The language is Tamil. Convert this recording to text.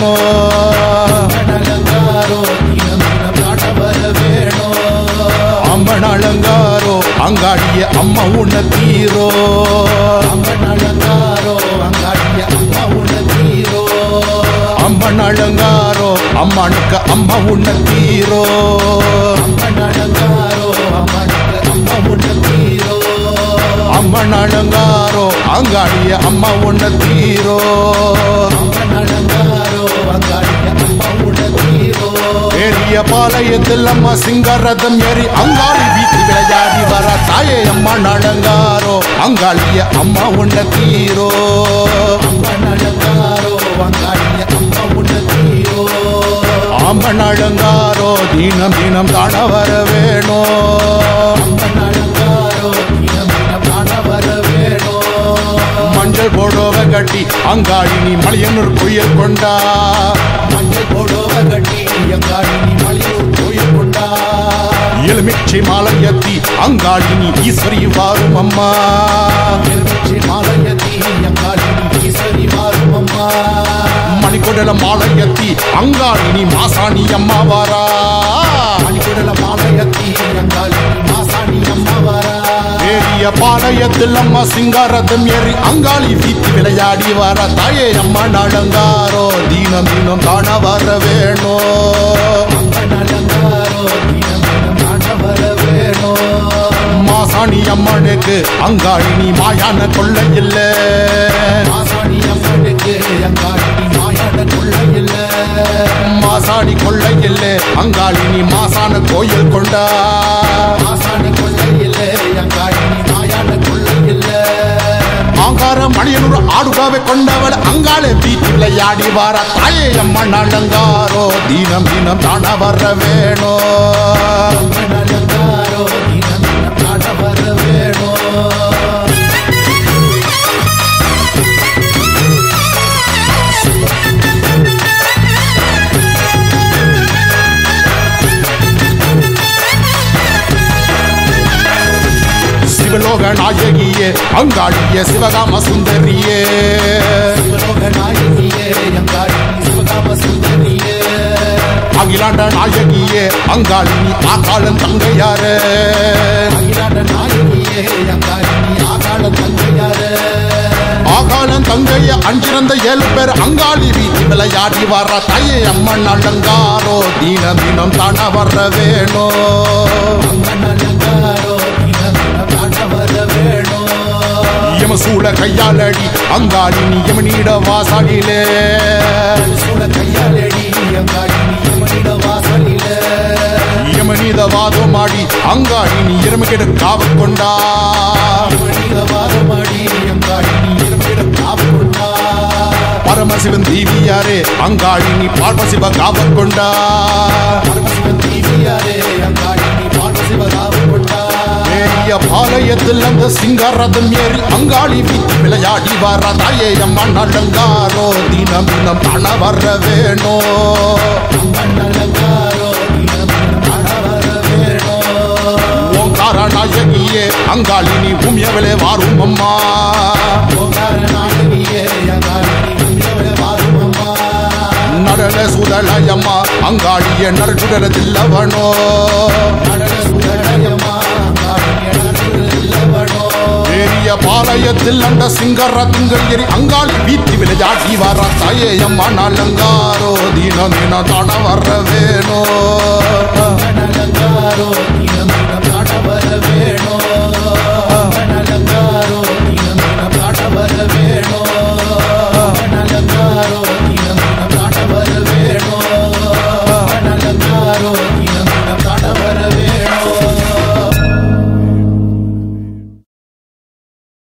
வேணும் அம்மன் அலங்காரோ அங்காடிய அம்மா உன்ன தீரோ அம்மன் அலங்காரோ அம்மனுக்கு அம்மா உன்ன தீரோ அம்மன் அலங்காரோ அங்காடிய அம்மா உன்ன தீரோ பெரிய பாளையத்தில் அம்மா சிங்கரதம் ஏறி அங்காளி வீட்டு விளையாடி வர தாயே அம்மன் அலங்காரோ அங்காளிய அம்மா உன்ன தீரோ அம்மன் அலங்காரோ தினம் தினம் காண வர வேணும் மஞ்சள் போடோவ கட்டி அங்காளினி மலையனூர் கோயில் கொண்டா மஞ்சள் போடோவ கட்டி அங்காளினி மலையனூர் கோயில் கொண்டா எலுமிச்சை மாலையத்தி அங்காளினி ஈஸ்வரி வாரும் அம்மா எலுமிச்சை மாலையத்தி அங்காளினி ஈஸ்வரி வாரும் அம்மா மணிக்கொடல மாலையத்தி அங்காளினி மாசாணி அம்மா வாரா மணிக்கொடல மாலையத்தி அங்காளினி மாசாணி அம்மா வாரா பெரிய பாளையத்தில் அம்மா சிங்காரதம் ஏறி அங்காளி வீட்டு விளையாடி வர தாயே அம்மன் அலங்காரோ தினம் தினம் காண வர வேணும் மாசாணி அம்மனுக்கு அங்காளினி மாயான கொள்ளை இல்ல மாசாணி அம்மனுக்கு அங்காளினி மாயான கொள்ளை இல்ல மாசாணி கொள்ளை இல்ல அங்காளினி மாசான கோயில் கொண்டா மாசாணி கொள்ளை இல்ல அங்காளினி மாயான கொள்ளை இல்ல ஆங்கார மணியனூர் ஆடுகாவை கொண்டவள் அங்காளே வீட்டு விளையாடி வர தாயே அம்மன் அலங்காரோ தினம் தினம் தான வர வேணும் சிவலோக நாயகியே அங்காளிய சிவகாம சுந்தரியே சிவலோக நாயகியே அங்காளிய சிவகாம சுந்தரியே அகிலாண்ட நாயகியே அங்காளினி ஆகாளன் தங்கையாரே அகிலாண்ட நாயகியே அங்காளினி ஆகாளன் தங்கையாரே ஆகாளன் தங்கைய அஞ்சிறந்த 7 பேர் அங்காளி வீட்டு விளையாடி வர தாயே அம்மன் அலங்காரோ தினம் தினம் தான வர வேணும் யமசூல கையாலடி அங்காளினி யமனிட வாசலிலே யமனித வாதம் ஆடி அங்காளினி எருமகிட காவ கொண்டா பரமசிவன் தீவியாரே அங்காளினி பார்வசிவ காவ கொண்டா பாளையத்தில் அந்த சிங்காரதம் ஏறி அங்காளி வீட்டு விளையாடி வர தாயே அம்மன் அலங்காரோ தினம் தினம் காண வர வேணும் ஓங்கார நாயகியே அங்காளினி பூமியவளே வாரும் அம்மா நடன சுதலயம்மா அங்காளிய நரசுடலதில்லவனோ பெரிய பாளையத்தில் அந்த சிங்கரத்திங்கள் ஏறி அங்காளி வீட்டு விளையாடி வர தாயே அம்மன் அலங்காரோ தினம் தினம் தான வர வேணும்